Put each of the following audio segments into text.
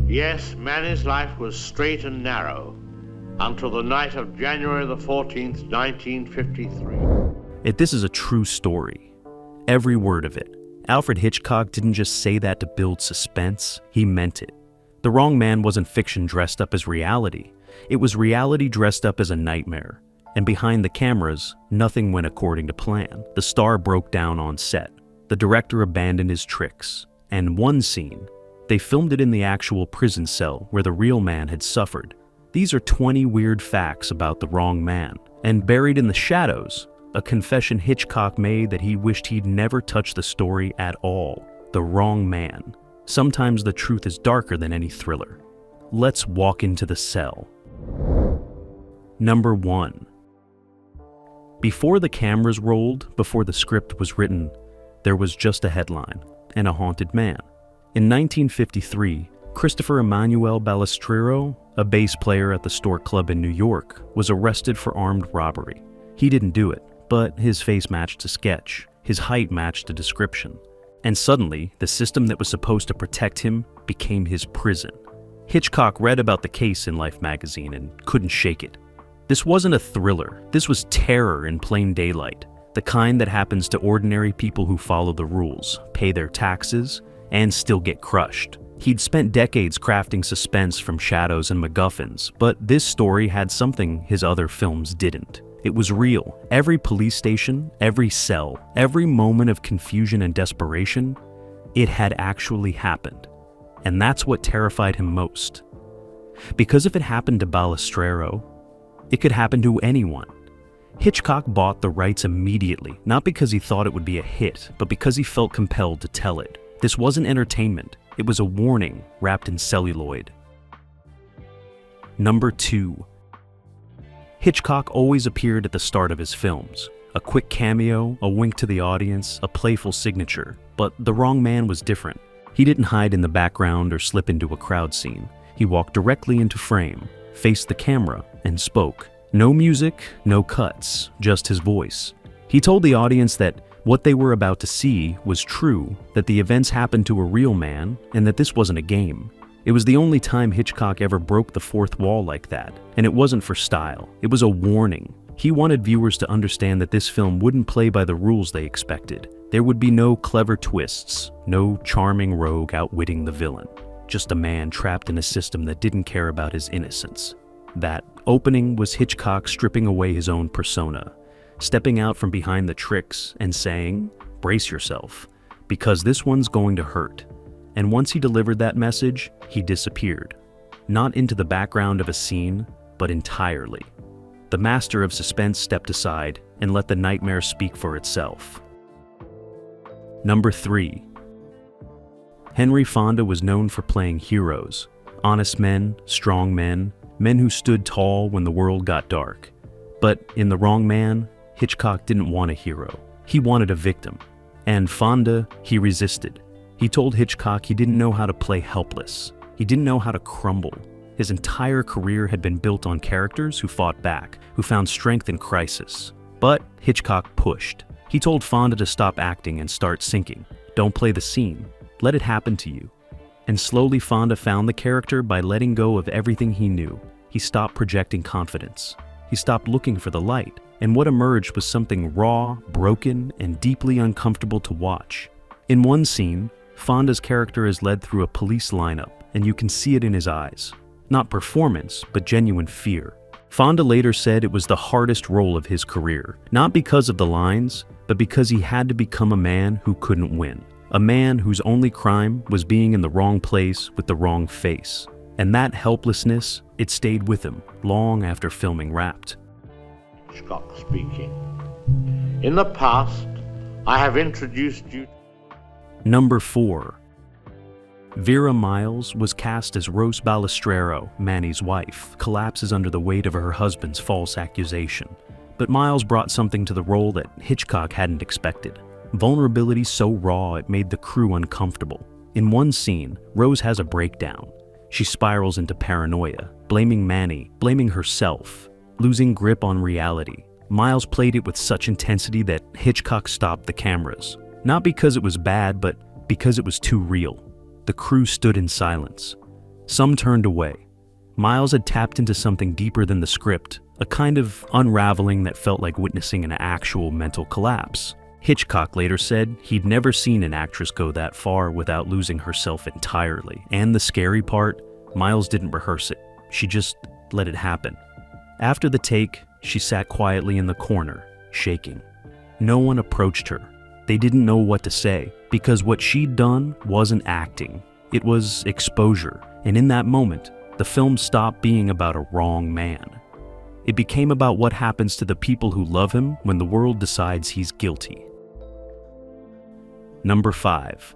Yes, Manny's life was straight and narrow until the night of January the 14th, 1953. This is a true story. Every word of it. Alfred Hitchcock didn't just say that to build suspense, he meant it. The Wrong Man wasn't fiction dressed up as reality. It was reality dressed up as a nightmare. And behind the cameras, nothing went according to plan. The star broke down on set. The director abandoned his tricks. And one scene, they filmed it in the actual prison cell where the real man had suffered. These are 20 weird facts about the Wrong Man. And buried in the shadows, a confession Hitchcock made that he wished he'd never touched the story at all. The Wrong Man. Sometimes the truth is darker than any thriller. Let's walk into the cell. Number 1. Before the cameras rolled, before the script was written, there was just a headline and a haunted man. In 1953, Christopher Emmanuel Balestrero, a bass player at the Stork Club in New York, was arrested for armed robbery. He didn't do it, but his face matched a sketch, his height matched a description. And suddenly, the system that was supposed to protect him became his prison. Hitchcock read about the case in Life magazine and couldn't shake it. This wasn't a thriller, this was terror in plain daylight, the kind that happens to ordinary people who follow the rules, pay their taxes, and still get crushed. He'd spent decades crafting suspense from shadows and MacGuffins, but this story had something his other films didn't. It was real. Every police station, every cell, every moment of confusion and desperation, it had actually happened. And that's what terrified him most. Because if it happened to Balestrero, it could happen to anyone. Hitchcock bought the rights immediately, not because he thought it would be a hit, but because he felt compelled to tell it. This wasn't entertainment, it was a warning wrapped in celluloid. Number 2. Hitchcock always appeared at the start of his films. A quick cameo, a wink to the audience, a playful signature. But The Wrong Man was different. He didn't hide in the background or slip into a crowd scene. He walked directly into frame, faced the camera, and spoke. No music, no cuts, just his voice. He told the audience that what they were about to see was true, that the events happened to a real man, and that this wasn't a game. It was the only time Hitchcock ever broke the fourth wall like that, and it wasn't for style. It was a warning. He wanted viewers to understand that this film wouldn't play by the rules they expected. There would be no clever twists, no charming rogue outwitting the villain. Just a man trapped in a system that didn't care about his innocence. That opening was Hitchcock stripping away his own persona, stepping out from behind the tricks and saying, "Brace yourself, because this one's going to hurt." And once he delivered that message, he disappeared. Not into the background of a scene, but entirely. The master of suspense stepped aside and let the nightmare speak for itself. Number 3. Henry Fonda was known for playing heroes. Honest men, strong men, men who stood tall when the world got dark. But in The Wrong Man, Hitchcock didn't want a hero. He wanted a victim. And Fonda, he resisted. He told Hitchcock he didn't know how to play helpless. He didn't know how to crumble. His entire career had been built on characters who fought back, who found strength in crisis. But Hitchcock pushed. He told Fonda to stop acting and start sinking. Don't play the scene. Let it happen to you. And slowly Fonda found the character by letting go of everything he knew. He stopped projecting confidence. He stopped looking for the light. And what emerged was something raw, broken, and deeply uncomfortable to watch. In one scene, Fonda's character is led through a police lineup, and you can see it in his eyes. Not performance, but genuine fear. Fonda later said it was the hardest role of his career, not because of the lines, but because he had to become a man who couldn't win. A man whose only crime was being in the wrong place with the wrong face. And that helplessness, it stayed with him long after filming wrapped. Hitchcock speaking. In the past, I have introduced you. Number 4. Vera Miles was cast as Rose Balestrero, Manny's wife, collapses under the weight of her husband's false accusation. But Miles brought something to the role that Hitchcock hadn't expected. Vulnerability so raw it made the crew uncomfortable. In one scene, Rose has a breakdown. She spirals into paranoia, blaming Manny, blaming herself, losing grip on reality. Miles played it with such intensity that Hitchcock stopped the cameras. Not because it was bad, but because it was too real. The crew stood in silence. Some turned away. Miles had tapped into something deeper than the script, a kind of unraveling that felt like witnessing an actual mental collapse. Hitchcock later said he'd never seen an actress go that far without losing herself entirely. And the scary part, Miles didn't rehearse it. She just let it happen. After the take, she sat quietly in the corner, shaking. No one approached her. They didn't know what to say, because what she'd done wasn't acting. It was exposure. And in that moment, the film stopped being about a wrong man. It became about what happens to the people who love him when the world decides he's guilty. Number 5.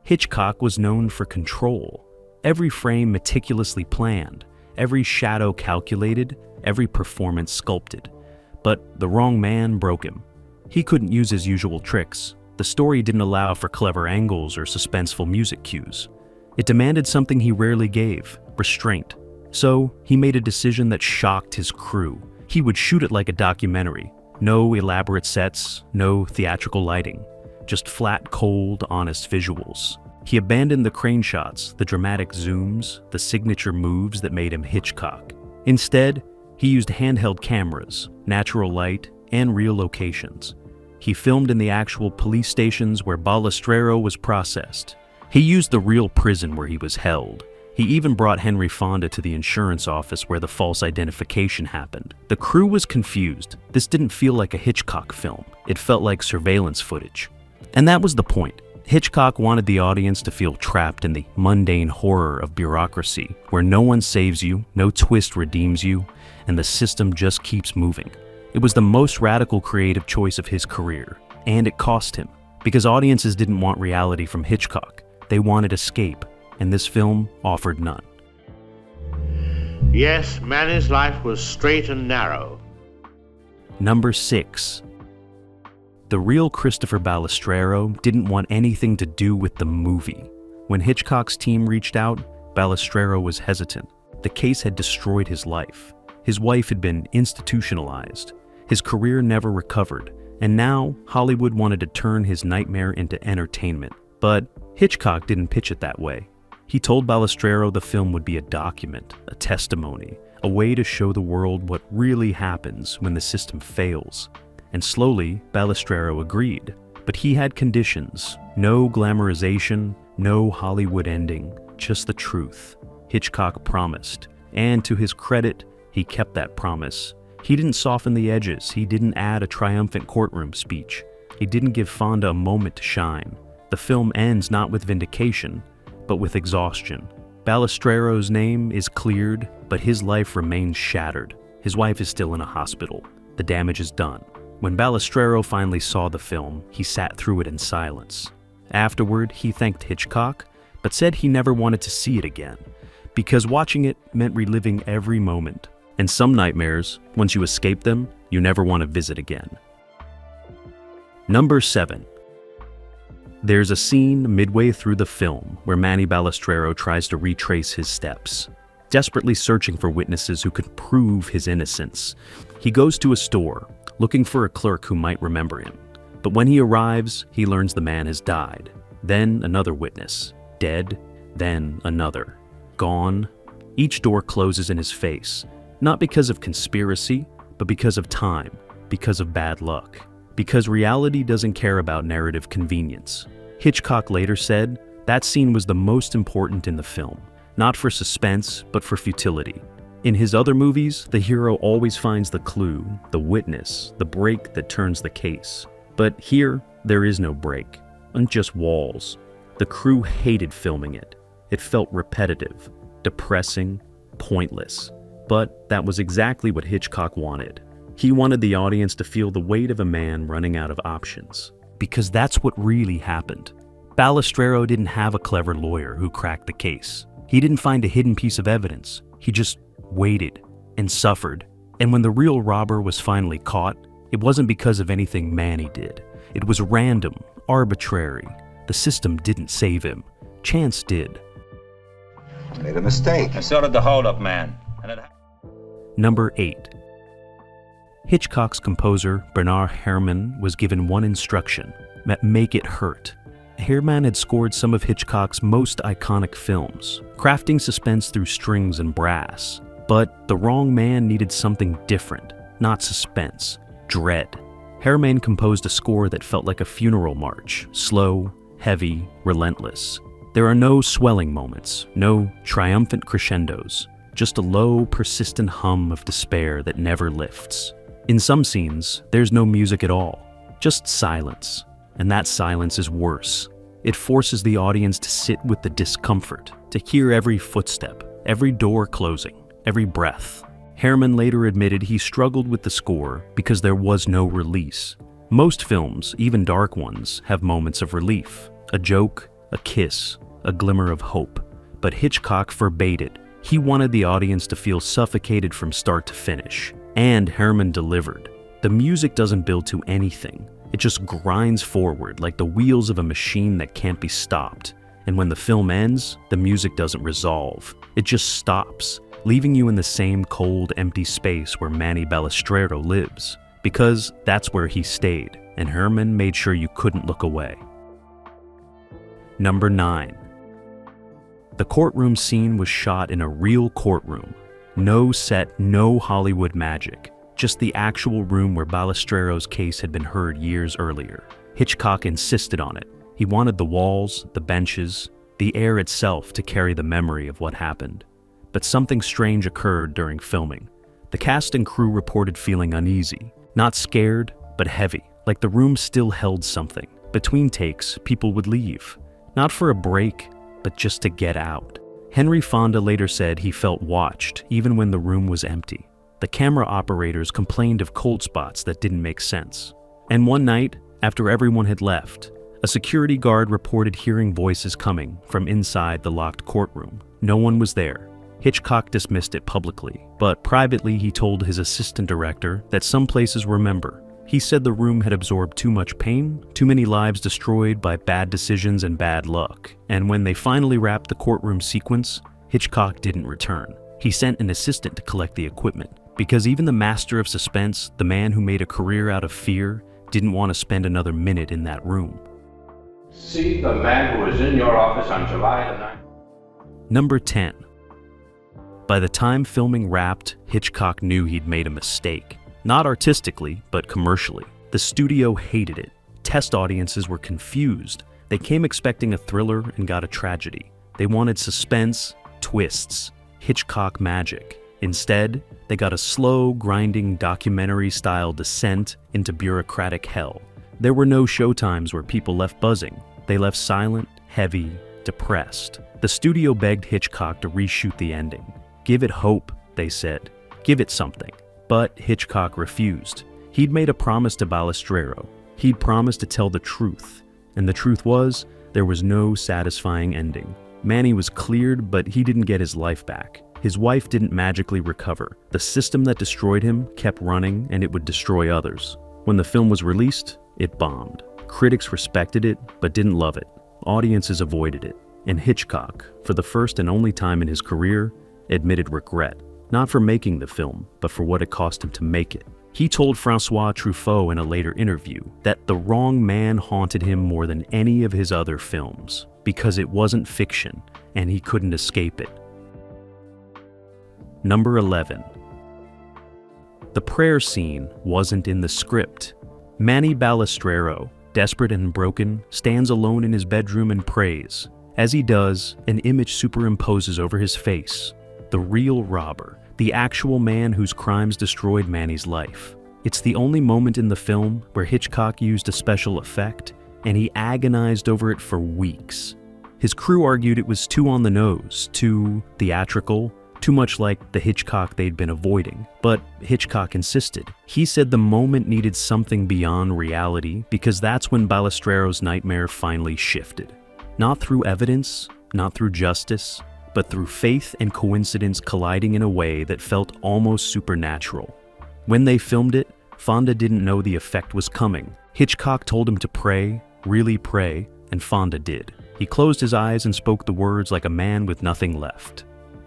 Hitchcock was known for control. Every frame meticulously planned, every shadow calculated, every performance sculpted. But the wrong man broke him. He couldn't use his usual tricks. The story didn't allow for clever angles or suspenseful music cues. It demanded something he rarely gave, restraint. So he made a decision that shocked his crew. He would shoot it like a documentary. No elaborate sets, no theatrical lighting. Just flat, cold, honest visuals. He abandoned the crane shots, the dramatic zooms, the signature moves that made him Hitchcock. Instead, he used handheld cameras, natural light, and real locations. He filmed in the actual police stations where Balistrero was processed. He used the real prison where he was held. He even brought Henry Fonda to the insurance office where the false identification happened. The crew was confused. This didn't feel like a Hitchcock film. It felt like surveillance footage. And that was the point. Hitchcock wanted the audience to feel trapped in the mundane horror of bureaucracy, where no one saves you, no twist redeems you, and the system just keeps moving. It was the most radical creative choice of his career, and it cost him, because audiences didn't want reality from Hitchcock. They wanted escape, and this film offered none. Yes, Manny's life was straight and narrow. Number 6. The real Christopher Balistrero didn't want anything to do with the movie. When Hitchcock's team reached out, Balistrero was hesitant. The case had destroyed his life. His wife had been institutionalized. His career never recovered, and now Hollywood wanted to turn his nightmare into entertainment. But Hitchcock didn't pitch it that way. He told Balistrero the film would be a document, a testimony, a way to show the world what really happens when the system fails. And slowly, Balistrero agreed. But he had conditions. No glamorization, no Hollywood ending, just the truth. Hitchcock promised. And to his credit, he kept that promise. He didn't soften the edges. He didn't add a triumphant courtroom speech. He didn't give Fonda a moment to shine. The film ends not with vindication, but with exhaustion. Balistrero's name is cleared, but his life remains shattered. His wife is still in a hospital. The damage is done. When Balistrero finally saw the film, he sat through it in silence. Afterward, he thanked Hitchcock, but said he never wanted to see it again, because watching it meant reliving every moment. And some nightmares, once you escape them, you never want to visit again. Number 7. There's a scene midway through the film where Manny Balistrero tries to retrace his steps, desperately searching for witnesses who could prove his innocence. He goes to a store, looking for a clerk who might remember him. But when he arrives, he learns the man has died. Then another witness, dead, then another, gone. Each door closes in his face, not because of conspiracy, but because of time, because of bad luck, because reality doesn't care about narrative convenience. Hitchcock later said that scene was the most important in the film, not for suspense, but for futility. In his other movies, the hero always finds the clue, the witness, the break that turns the case. But here, there is no break, and just walls. The crew hated filming it. It felt repetitive, depressing, pointless. But that was exactly what Hitchcock wanted. He wanted the audience to feel the weight of a man running out of options. Because that's what really happened. Balistrero didn't have a clever lawyer who cracked the case. He didn't find a hidden piece of evidence. He just waited and suffered. And when the real robber was finally caught, it wasn't because of anything Manny did. It was random, arbitrary. The system didn't save him. Chance did. Made a mistake. And so did the hold-up man. Number 8. Hitchcock's composer, Bernard Herrmann, was given one instruction: make it hurt. Herman had scored some of Hitchcock's most iconic films, crafting suspense through strings and brass. But The Wrong Man needed something different, not suspense, dread. Herman composed a score that felt like a funeral march, slow, heavy, relentless. There are no swelling moments, no triumphant crescendos, just a low, persistent hum of despair that never lifts. In some scenes, there's no music at all, just silence, and that silence is worse. It forces the audience to sit with the discomfort, to hear every footstep, every door closing, every breath. Herman later admitted he struggled with the score because there was no release. Most films, even dark ones, have moments of relief, a joke, a kiss, a glimmer of hope. But Hitchcock forbade it. He wanted the audience to feel suffocated from start to finish. And Herman delivered. The music doesn't build to anything. It just grinds forward like the wheels of a machine that can't be stopped. And when the film ends, the music doesn't resolve. It just stops, leaving you in the same cold, empty space where Manny Balistrero lives. Because that's where he stayed, and Herman made sure you couldn't look away. Number 9. The courtroom scene was shot in a real courtroom. No set, no Hollywood magic. Just the actual room where Balistrero's case had been heard years earlier. Hitchcock insisted on it. He wanted the walls, the benches, the air itself to carry the memory of what happened. But something strange occurred during filming. The cast and crew reported feeling uneasy. Not scared, but heavy, like the room still held something. Between takes, people would leave. Not for a break, but just to get out. Henry Fonda later said he felt watched, even when the room was empty. The camera operators complained of cold spots that didn't make sense. And one night, after everyone had left, a security guard reported hearing voices coming from inside the locked courtroom. No one was there. Hitchcock dismissed it publicly, but privately he told his assistant director that some places remember. He said the room had absorbed too much pain, too many lives destroyed by bad decisions and bad luck. And when they finally wrapped the courtroom sequence, Hitchcock didn't return. He sent an assistant to collect the equipment, because even the master of suspense, the man who made a career out of fear, didn't want to spend another minute in that room. See the man who was in your office on July the 9th. Number 10. By the time filming wrapped, Hitchcock knew he'd made a mistake. Not artistically, but commercially. The studio hated it. Test audiences were confused. They came expecting a thriller and got a tragedy. They wanted suspense, twists, Hitchcock magic. Instead, they got a slow, grinding, documentary-style descent into bureaucratic hell. There were no showtimes where people left buzzing. They left silent, heavy, depressed. The studio begged Hitchcock to reshoot the ending. Give it hope, they said. Give it something. But Hitchcock refused. He'd made a promise to Balistrero. He'd promised to tell the truth. And the truth was, there was no satisfying ending. Manny was cleared, but he didn't get his life back. His wife didn't magically recover. The system that destroyed him kept running, and it would destroy others. When the film was released, it bombed. Critics respected it, but didn't love it. Audiences avoided it. And Hitchcock, for the first and only time in his career, admitted regret. Not for making the film, but for what it cost him to make it. He told Francois Truffaut in a later interview that The Wrong Man haunted him more than any of his other films, because it wasn't fiction, and he couldn't escape it. Number 11. The prayer scene wasn't in the script. Manny Balistrero, desperate and broken, stands alone in his bedroom and prays. As he does, an image superimposes over his face. The real robber, the actual man whose crimes destroyed Manny's life. It's the only moment in the film where Hitchcock used a special effect, and he agonized over it for weeks. His crew argued it was too on the nose, too theatrical, too much like the Hitchcock they'd been avoiding. But Hitchcock insisted. He said the moment needed something beyond reality because that's when Balistrero's nightmare finally shifted. Not through evidence, not through justice, but through faith and coincidence colliding in a way that felt almost supernatural. When they filmed it, Fonda didn't know the effect was coming. Hitchcock told him to pray, really pray, and Fonda did. He closed his eyes and spoke the words like a man with nothing left.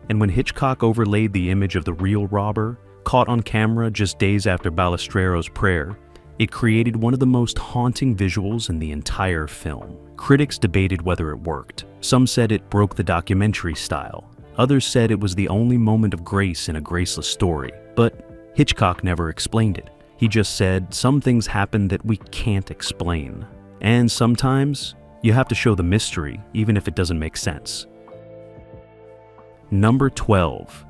And when Hitchcock overlaid the image of the real robber, caught on camera just days after Balistrero's prayer, it created one of the most haunting visuals in the entire film. Critics debated whether it worked. Some said it broke the documentary style. Others said it was the only moment of grace in a graceless story. But Hitchcock never explained it. He just said, some things happen that we can't explain. And sometimes, you have to show the mystery, even if it doesn't make sense. Number 12.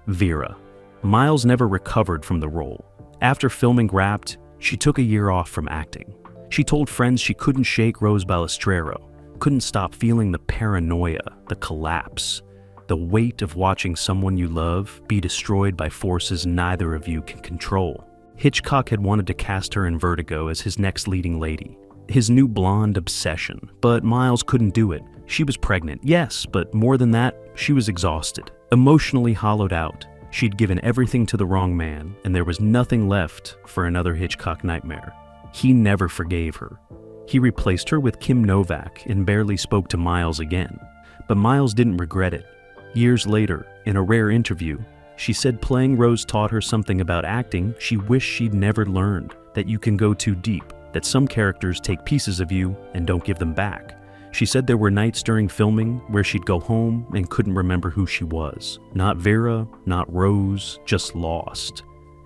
Vera. Miles never recovered from the role. After filming wrapped, she took a year off from acting. She told friends she couldn't shake Rose Balistrero, couldn't stop feeling the paranoia, the collapse, the weight of watching someone you love be destroyed by forces neither of you can control. Hitchcock had wanted to cast her in Vertigo as his next leading lady, his new blonde obsession, but Miles couldn't do it. She was pregnant, yes, but more than that, she was exhausted, emotionally hollowed out. She'd given everything to the wrong man, and there was nothing left for another Hitchcock nightmare. He never forgave her. He replaced her with Kim Novak and barely spoke to Miles again. But Miles didn't regret it. Years later, in a rare interview, she said playing Rose taught her something about acting she wished she'd never learned, that you can go too deep, that some characters take pieces of you and don't give them back. She said there were nights during filming where she'd go home and couldn't remember who she was. Not Vera, not Rose, just lost.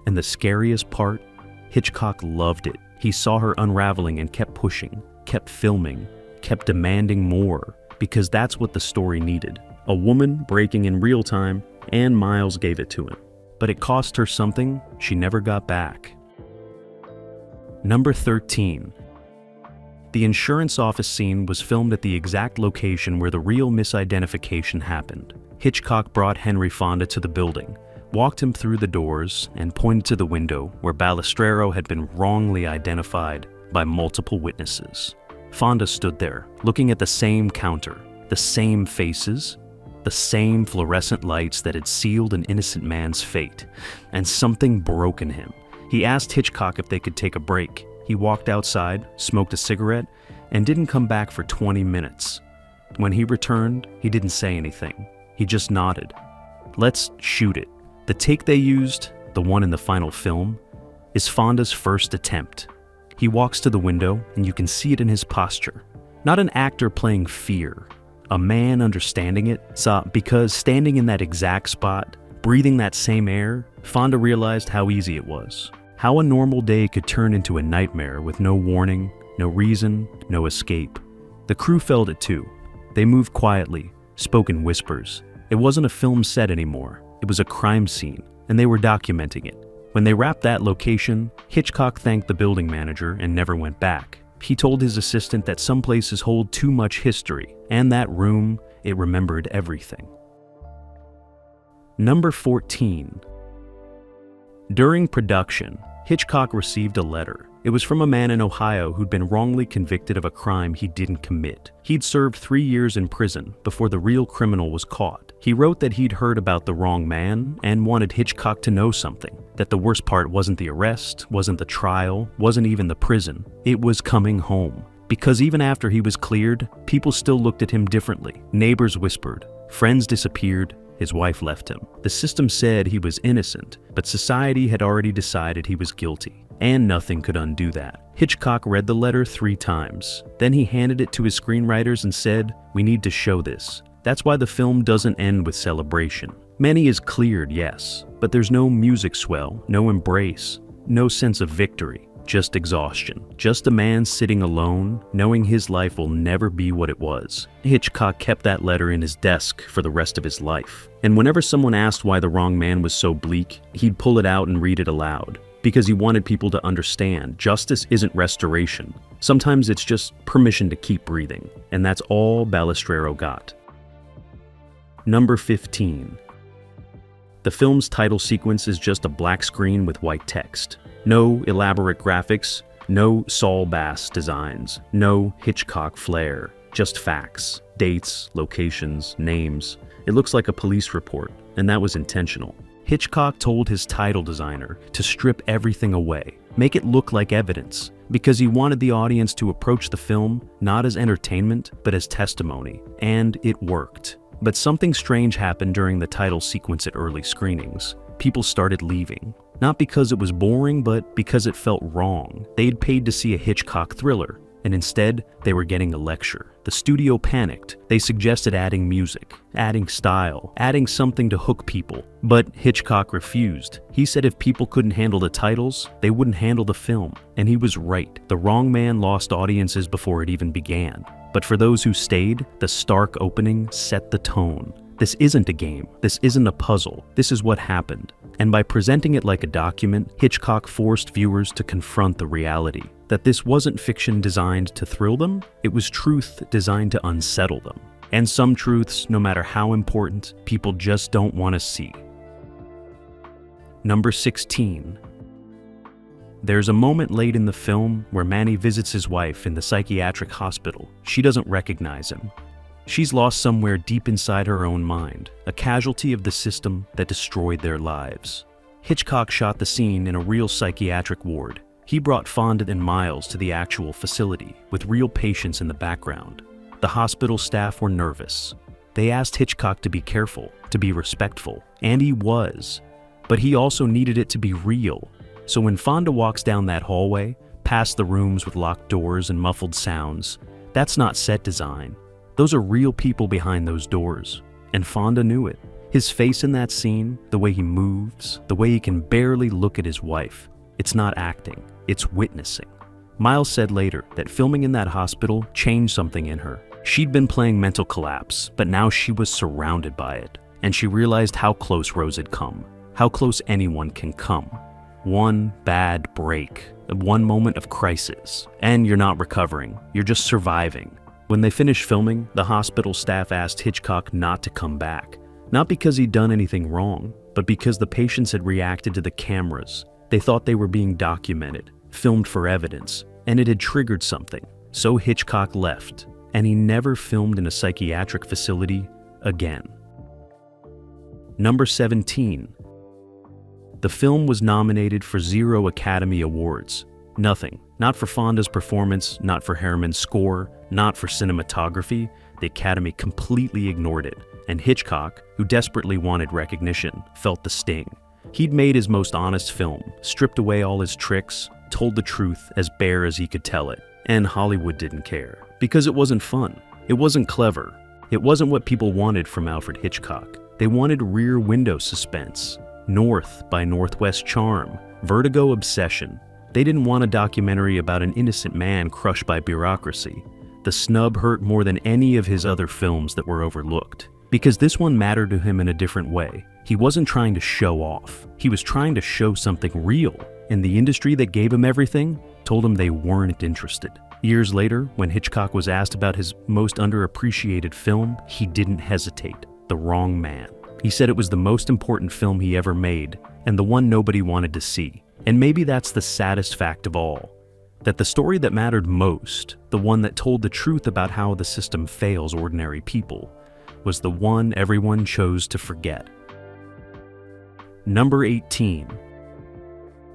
And the scariest part, Hitchcock loved it. He saw her unraveling and kept pushing, kept filming, kept demanding more, because that's what the story needed. A woman breaking in real time, and Miles gave it to him. But it cost her something she never got back. Number 13. The insurance office scene was filmed at the exact location where the real misidentification happened. Hitchcock brought Henry Fonda to the building, walked him through the doors, and pointed to the window where Balistrero had been wrongly identified by multiple witnesses. Fonda stood there, looking at the same counter, the same faces, the same fluorescent lights that had sealed an innocent man's fate, and something broke in him. He asked Hitchcock if they could take a break. He walked outside, smoked a cigarette, and didn't come back for 20 minutes. When he returned, he didn't say anything. He just nodded. Let's shoot it. The take they used, the one in the final film, is Fonda's first attempt. He walks to the window, and you can see it in his posture. Not an actor playing fear, a man understanding it. Because standing in that exact spot, breathing that same air, Fonda realized how easy it was. How a normal day could turn into a nightmare with no warning, no reason, no escape. The crew felt it too. They moved quietly, spoke in whispers. It wasn't a film set anymore. It was a crime scene, and they were documenting it. When they wrapped that location, Hitchcock thanked the building manager and never went back. He told his assistant that some places hold too much history, and that room, it remembered everything. Number 14. During production, Hitchcock received a letter. It was from a man in Ohio who'd been wrongly convicted of a crime he didn't commit. He'd served 3 years in prison before the real criminal was caught. He wrote that he'd heard about the wrong man and wanted Hitchcock to know something, that the worst part wasn't the arrest, wasn't the trial, wasn't even the prison. It was coming home. Because even after he was cleared, people still looked at him differently. Neighbors whispered, friends disappeared, his wife left him. The system said he was innocent, but society had already decided he was guilty, and nothing could undo that. Hitchcock read the letter 3 times. Then he handed it to his screenwriters and said, "We need to show this." That's why the film doesn't end with celebration. Manny is cleared, yes, but there's no music swell, no embrace, no sense of victory, just exhaustion. Just a man sitting alone, knowing his life will never be what it was. Hitchcock kept that letter in his desk for the rest of his life. And whenever someone asked why The Wrong Man was so bleak, he'd pull it out and read it aloud. Because he wanted people to understand justice isn't restoration. Sometimes it's just permission to keep breathing. And that's all Balistrero got. Number 15. The film's title sequence is just a black screen with white text. No elaborate graphics, no Saul Bass designs, no Hitchcock flair, just facts, dates, locations, names. It looks like a police report, and that was intentional. Hitchcock told his title designer to strip everything away, make it look like evidence, because he wanted the audience to approach the film not as entertainment, but as testimony, and it worked. But something strange happened during the title sequence at early screenings. People started leaving. Not because it was boring, but because it felt wrong. They'd paid to see a Hitchcock thriller, and instead they were getting a lecture. The studio panicked. They suggested adding music, adding style, adding something to hook people. But Hitchcock refused. He said if people couldn't handle the titles, they wouldn't handle the film. And he was right. The Wrong Man lost audiences before it even began. But for those who stayed, the stark opening set the tone. This isn't a game. This isn't a puzzle. This is what happened. And by presenting it like a document, Hitchcock forced viewers to confront the reality that this wasn't fiction designed to thrill them, it was truth designed to unsettle them. And some truths, no matter how important, people just don't want to see. Number 16. There's a moment late in the film where Manny visits his wife in the psychiatric hospital. She doesn't recognize him. She's lost somewhere deep inside her own mind, a casualty of the system that destroyed their lives. Hitchcock shot the scene in a real psychiatric ward. He brought Fonda and Miles to the actual facility, with real patients in the background. The hospital staff were nervous. They asked Hitchcock to be careful, to be respectful, and he was. But he also needed it to be real. So when Fonda walks down that hallway, past the rooms with locked doors and muffled sounds, that's not set design. Those are real people behind those doors, and Fonda knew it. His face in that scene, the way he moves, the way he can barely look at his wife, it's not acting, it's witnessing. Miles said later that filming in that hospital changed something in her. She'd been playing mental collapse, but now she was surrounded by it, and she realized how close Rose had come, how close anyone can come. One bad break, one moment of crisis, and you're not recovering, you're just surviving. When they finished filming, the hospital staff asked Hitchcock not to come back. Not because he'd done anything wrong, but because the patients had reacted to the cameras. They thought they were being documented, filmed for evidence, and it had triggered something. So Hitchcock left, and he never filmed in a psychiatric facility again. Number 17. The film was nominated for 0 Academy Awards. Nothing. Not for Fonda's performance, not for Harriman's score, not for cinematography. The Academy completely ignored it, and Hitchcock, who desperately wanted recognition, felt the sting. He'd made his most honest film, stripped away all his tricks, told the truth as bare as he could tell it, and Hollywood didn't care. Because it wasn't fun. It wasn't clever. It wasn't what people wanted from Alfred Hitchcock. They wanted Rear Window suspense, North by Northwest charm, Vertigo obsession. They didn't want a documentary about an innocent man crushed by bureaucracy. The snub hurt more than any of his other films that were overlooked, because this one mattered to him in a different way. He wasn't trying to show off. He was trying to show something real, and the industry that gave him everything told him they weren't interested. Years later, when Hitchcock was asked about his most underappreciated film, he didn't hesitate. The Wrong Man. He said it was the most important film he ever made, and the one nobody wanted to see. And maybe that's the saddest fact of all. That the story that mattered most, the one that told the truth about how the system fails ordinary people, was the one everyone chose to forget. Number 18.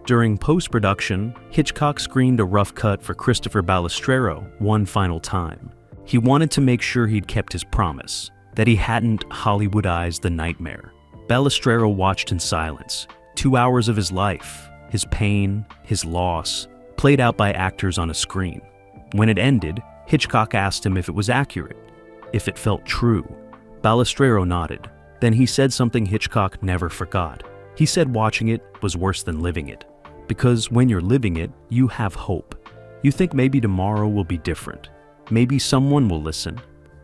During post-production, Hitchcock screened a rough cut for Christopher Balestrero one final time. He wanted to make sure he'd kept his promise, that he hadn't Hollywoodized the nightmare. Balestrero watched in silence. 2 hours of his life, his pain, his loss, played out by actors on a screen. When it ended, Hitchcock asked him if it was accurate, if it felt true. Balestrero nodded. Then he said something Hitchcock never forgot. He said watching it was worse than living it. Because when you're living it, you have hope. You think maybe tomorrow will be different. Maybe someone will listen.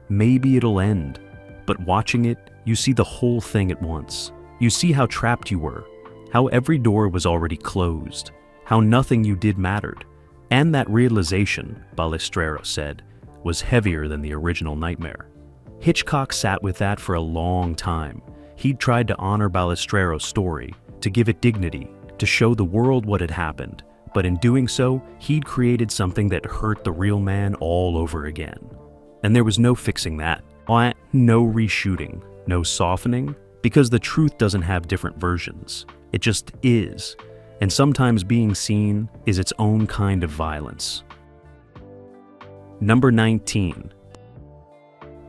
Maybe it'll end. But watching it, you see the whole thing at once. You see how trapped you were, how every door was already closed, how nothing you did mattered. And that realization, Balestrero said, was heavier than the original nightmare. Hitchcock sat with that for a long time. He'd tried to honor Balestrero's story, to give it dignity, to show the world what had happened, but in doing so, he'd created something that hurt the real man all over again. And there was no fixing that. No reshooting, no softening, because the truth doesn't have different versions. It just is, and sometimes being seen is its own kind of violence. Number 19.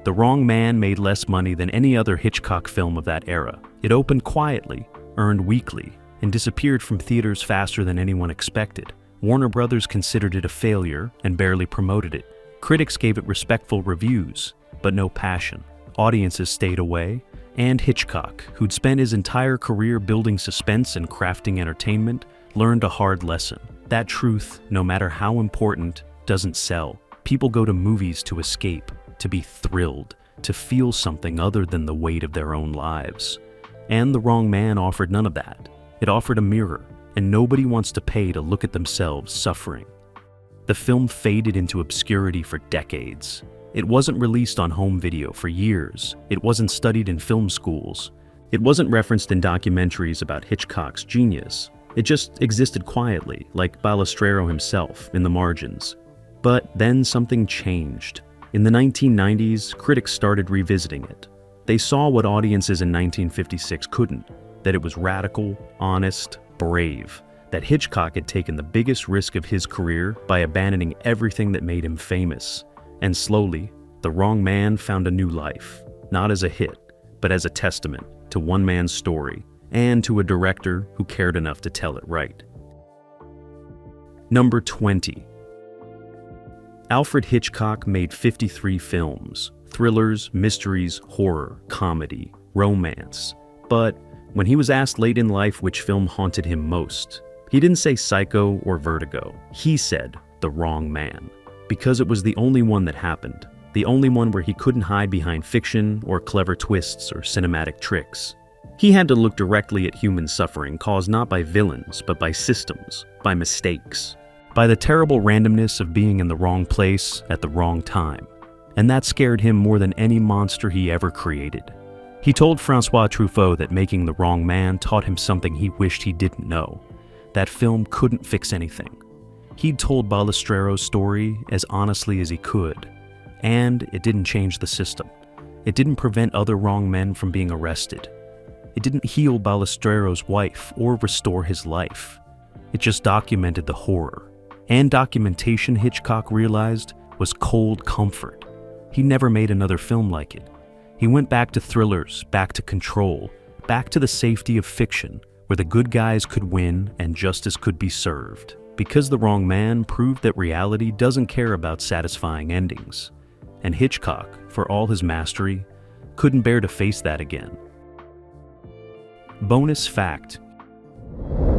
The Wrong Man made less money than any other Hitchcock film of that era. It opened quietly, earned weekly, and disappeared from theaters faster than anyone expected. Warner Brothers considered it a failure and barely promoted it. Critics gave it respectful reviews, but no passion. Audiences stayed away, and Hitchcock, who'd spent his entire career building suspense and crafting entertainment, learned a hard lesson. That truth, no matter how important, doesn't sell. People go to movies to escape, to be thrilled, to feel something other than the weight of their own lives. And The Wrong Man offered none of that. It offered a mirror, and nobody wants to pay to look at themselves suffering. The film faded into obscurity for decades. It wasn't released on home video for years. It wasn't studied in film schools. It wasn't referenced in documentaries about Hitchcock's genius. It just existed quietly, like Balistrero himself, in the margins. But then something changed. In the 1990s, critics started revisiting it. They saw what audiences in 1956 couldn't, that it was radical, honest, brave, that Hitchcock had taken the biggest risk of his career by abandoning everything that made him famous. And slowly, The Wrong Man found a new life, not as a hit, but as a testament to one man's story and to a director who cared enough to tell it right. Number 20. Alfred Hitchcock made 53 films: thrillers, mysteries, horror, comedy, romance. But when he was asked late in life which film haunted him most, he didn't say Psycho or Vertigo. He said The Wrong Man, because it was the only one that happened, the only one where he couldn't hide behind fiction or clever twists or cinematic tricks. He had to look directly at human suffering caused not by villains, but by systems, by mistakes, by the terrible randomness of being in the wrong place at the wrong time. And that scared him more than any monster he ever created. He told Francois Truffaut that making The Wrong Man taught him something he wished he didn't know. That film couldn't fix anything. He'd told Balistrero's story as honestly as he could, and it didn't change the system. It didn't prevent other wrong men from being arrested. It didn't heal Balistrero's wife or restore his life. It just documented the horror. And documentation, Hitchcock realized, was cold comfort. He never made another film like it. He went back to thrillers, back to control, back to the safety of fiction, where the good guys could win and justice could be served. Because The Wrong Man proved that reality doesn't care about satisfying endings. And Hitchcock, for all his mastery, couldn't bear to face that again. Bonus fact: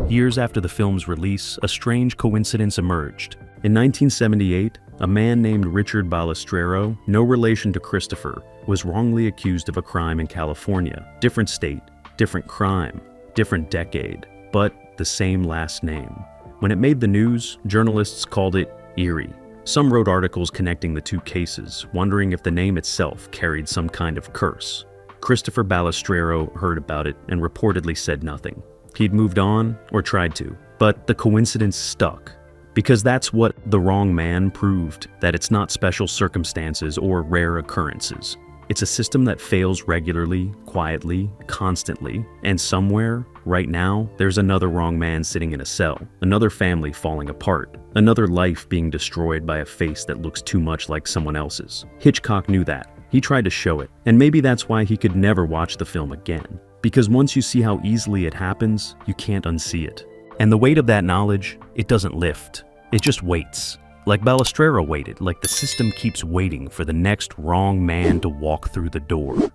years after the film's release, a strange coincidence emerged. In 1978, a man named Richard Balistrero, no relation to Christopher, was wrongly accused of a crime in California. Different state, different crime, different decade, but the same last name. When it made the news, journalists called it eerie. Some wrote articles connecting the two cases, wondering if the name itself carried some kind of curse. Christopher Balistrero heard about it and reportedly said nothing. He'd moved on, or tried to, but the coincidence stuck. Because that's what The Wrong Man proved, that it's not special circumstances or rare occurrences. It's a system that fails regularly, quietly, constantly, and somewhere, right now, there's another wrong man sitting in a cell, another family falling apart, another life being destroyed by a face that looks too much like someone else's. Hitchcock knew that. He tried to show it, and maybe that's why he could never watch the film again. Because once you see how easily it happens, you can't unsee it. And the weight of that knowledge, it doesn't lift. It just waits. Like Balistrero waited, like the system keeps waiting for the next wrong man to walk through the door.